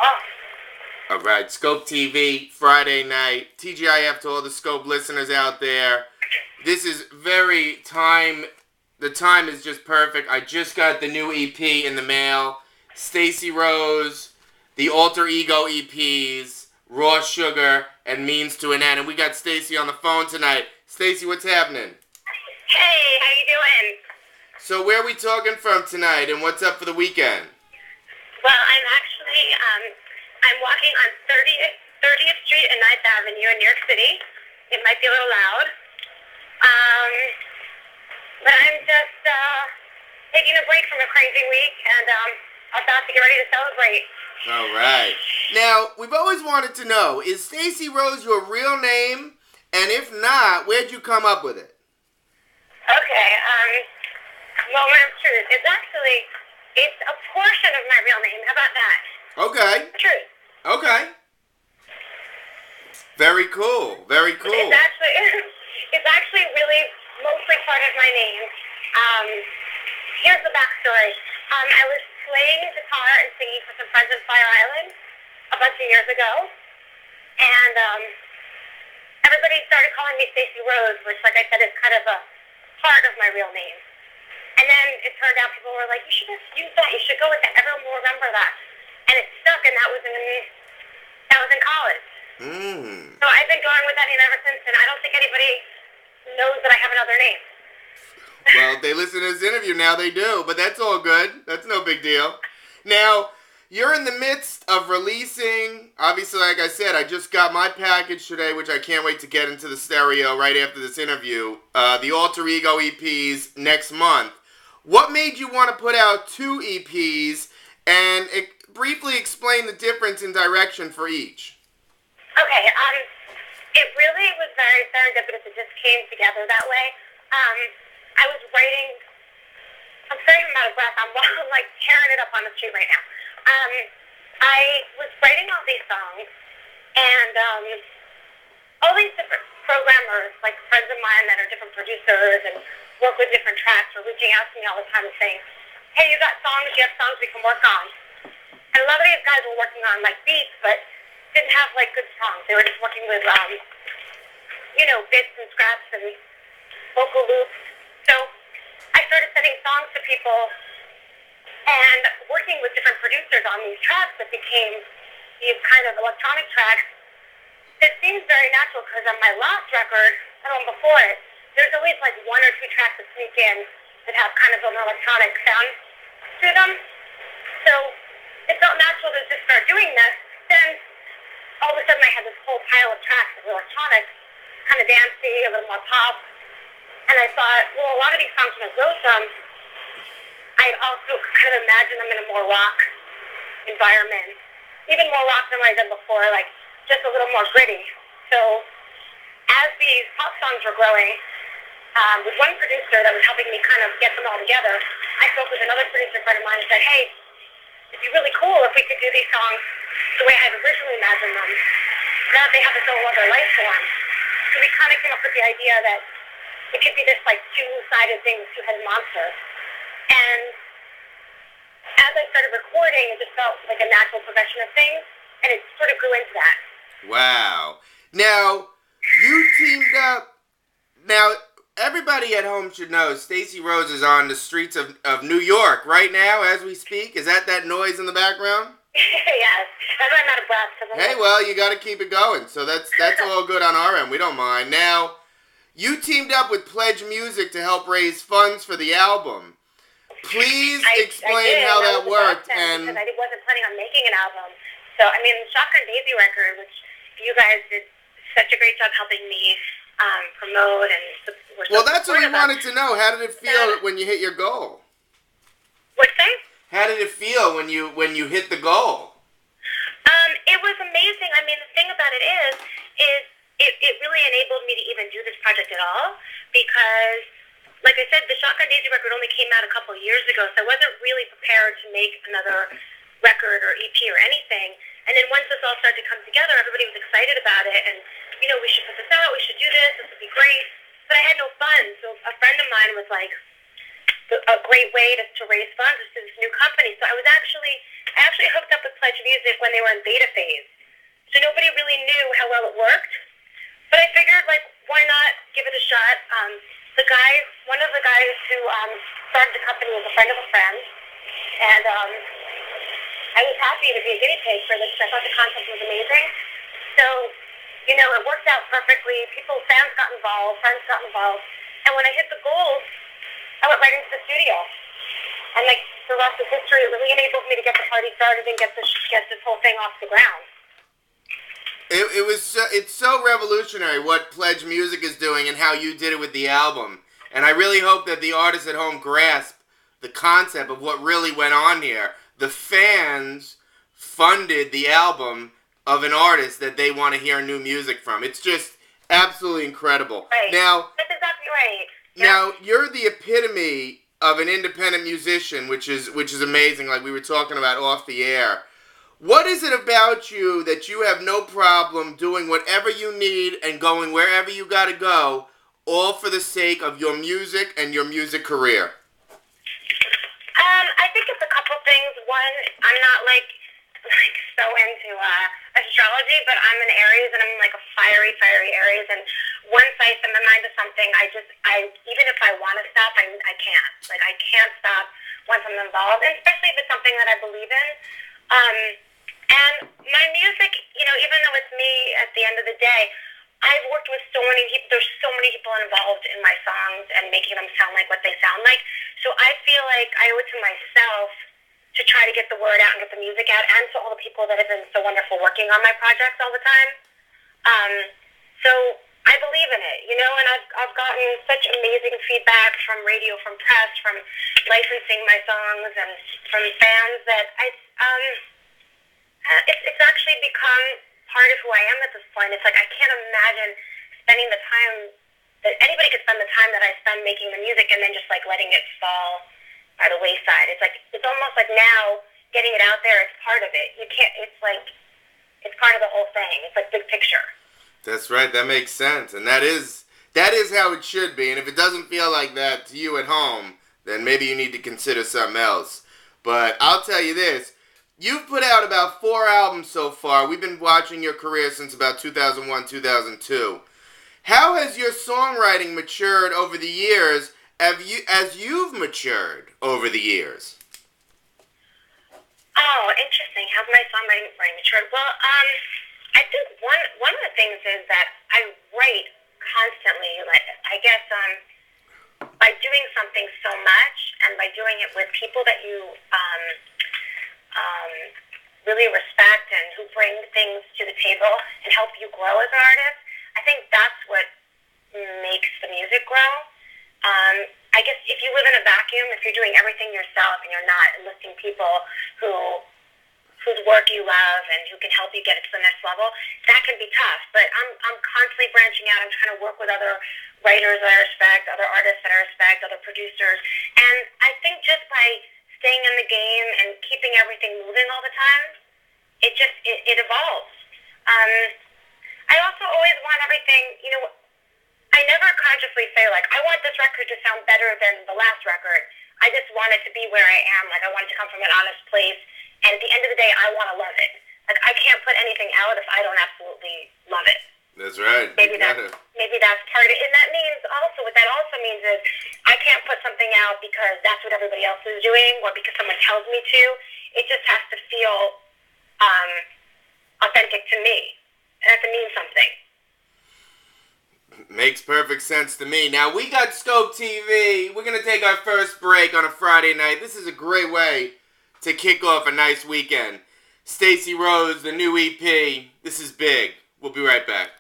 Oh, All right, Skope TV, Friday night. TGIF to all the Skope listeners out there. This is the time is just perfect. I just got the new EP in the mail. Stacie Rose, the Alter Ego EPs, Raw Sugar, and Means to an End. And we got Stacie on the phone tonight. Stacie, what's happening? hey, how you doing? So where are we talking from tonight, and what's up for the weekend? Well, I'm walking on 30th Street and 9th Avenue in New York City. It might be a little loud. But I'm just taking a break from a crazy week, and about to get ready to celebrate. All right. Now, we've always wanted to know, is Stacie Rose your real name? And if not, where'd you come up with it? Okay, moment of truth. It's a portion of my real name. How about that? Okay. The truth. Okay. Very cool. Very cool. It's actually really mostly part of my name. Here's the backstory. I was playing guitar and singing for some friends in Fire Island a bunch of years ago, and everybody started calling me Stacie Rose, which, like I said, is kind of a part of my real name. And then it turned out people were like, you should just use that. You should go with that. Everyone will remember that. And it stuck, and that was in college. So I've been going with that name ever since, and I don't think anybody knows that I have another name. Well, if they listen to this interview now, they do, but that's all good. That's no big deal. Now, you're in the midst of releasing, obviously, like I said, I just got my package today, which I can't wait to get into the stereo right after this interview, the Alter Ego EPs next month. What made you want to put out 2 EPs, and briefly explain the difference in direction for each? Okay, it really was very serendipitous. It just came together that way. I was writing, I'm sorry I'm out of breath. I'm like tearing it up on the street right now. I was writing all these songs, and all these different programmers, like friends of mine that are different producers and work with different tracks, were reaching out to me all the time and saying, hey, you got songs, you have songs we can work on. And a lot of these guys were working on like beats, but didn't have like good songs. They were just working with, bits and scraps and vocal loops. So I started sending songs to people and working with different producers on these tracks that became these kind of electronic tracks. It seems very natural because on my last record, and on before it, there's always like 1 or 2 tracks that sneak in that have kind of an electronic sound to them. So it felt natural to just start doing this. Then all of a sudden I had this whole pile of tracks that were electronic, kind of dancey, a little more pop. And I thought, well, a lot of these songs when I wrote them, I also kind of imagined them in a more rock environment. Even more rock than what I did before, like just a little more gritty. So as these pop songs were growing, with one producer that was helping me kind of get them all together, I spoke with another producer friend of mine and said, hey, it'd be really cool if we could do these songs the way I had originally imagined them. Now that they have this whole other life form. So we kind of came up with the idea that it could be this like 2-sided thing, this 2-headed monster. And as I started recording, it just felt like a natural progression of things, and it sort of grew into that. Wow. Now, you teamed up. Now, everybody at home should know Stacie Rose is on the streets of New York right now as we speak. Is that noise in the background? Yes. That's why I'm out of breath. Hey, well, you got to keep it going. So that's all good on our end. We don't mind. Now, you teamed up with Pledge Music to help raise funds for the album. Please explain how that worked. And because I wasn't planning on making an album. So, I mean, the Shotgun Daisy record, which you guys did such a great job helping me promote and were so well, that's what we about. wanted to know. How did it feel when you hit your goal? What's that? How did it feel when you hit the goal? It was amazing. I mean, the thing about it is it really enabled me to even do this project at all because, like I said, the Shotgun Daisy record only came out a couple of years ago, so I wasn't really prepared to make another record or EP or anything. And then once this all started to come together, everybody was excited about it, and, we should put this out, we should do this would be great. But I had no funds, so a friend of mine was like, a great way to raise funds to this new company. So I actually hooked up with Pledge Music when they were in beta phase. So nobody really knew how well it worked. But I figured, like, why not give it a shot? One of the guys who started the company was a friend of a friend, and I was happy to be a guinea pig for this. I thought the concept was amazing. So, it worked out perfectly. Fans got involved, friends got involved, and when I hit the goals, I went right into the studio. And, like, the rest is history. It really enabled me to get the party started and get this whole thing off the ground. It's so revolutionary what Pledge Music is doing and how you did it with the album. And I really hope that the artists at home grasp the concept of what really went on here. The fans funded the album of an artist that they want to hear new music from. It's just absolutely incredible. Right. Now, that's exactly right. Now, you're the epitome of an independent musician, which is amazing, like we were talking about off the air. What is it about you that you have no problem doing whatever you need and going wherever you got to go, all for the sake of your music and your music career? I think it's a couple things. One, I'm not like so into astrology, but I'm an Aries, and I'm like a fiery Aries. And once I set my mind to something, even if I want to stop, I can't. Like, I can't stop once I'm involved, and especially if it's something that I believe in. And my music, even though it's me at the end of the day, I've worked with so many people. There's so many people involved in my songs and making them sound like what they sound like. So I feel like I owe it to myself to try to get the word out and get the music out, and to all the people that have been so wonderful working on my projects all the time. So I believe in it, and I've gotten such amazing feedback from radio, from press, from licensing my songs, and from fans that it's actually become part of who I am at this point. It's like I can't imagine spending the time that anybody could spend the time that I spend making the music and then just like letting it fall by the wayside. It's like it's almost like now getting it out there is part of it. You can't. It's like it's part of the whole thing. It's like big picture. That's right. That makes sense, and that is how it should be. And if it doesn't feel like that to you at home, then maybe you need to consider something else. But I'll tell you this. You've put out about 4 albums so far. We've been watching your career since about 2001, 2002. How has your songwriting matured over the years as you've matured over the years? Oh, interesting. How's my songwriting matured? Well, I think one of the things is that I write constantly. Like, I guess by doing something so much and by doing it with people that you really respect and who bring things to the table and help you grow as an artist, I think that's what makes the music grow. I guess if you live in a vacuum, if you're doing everything yourself and you're not enlisting people whose work you love and who can help you get it to the next level, that can be tough. But I'm constantly branching out. I'm trying to work with other writers that I respect, other artists that I respect, other producers. And I think just by staying in the game and keeping everything moving all the time, it evolves. I also always want everything, I never consciously say, like, I want this record to sound better than the last record. I just want it to be where I am. Like, I want it to come from an honest place. And at the end of the day, I want to love it. Like, I can't put anything out if I don't absolutely love it. That's right. Maybe that's part of it. And that means also, what that also means is I can't put something out because that's what everybody else is doing or because someone tells me to. It just has to feel authentic to me. It has to mean something. Makes perfect sense to me. Now, we got Skope TV. We're going to take our first break on a Friday night. This is a great way to kick off a nice weekend. Stacie Rose, the new EP. This is big. We'll be right back.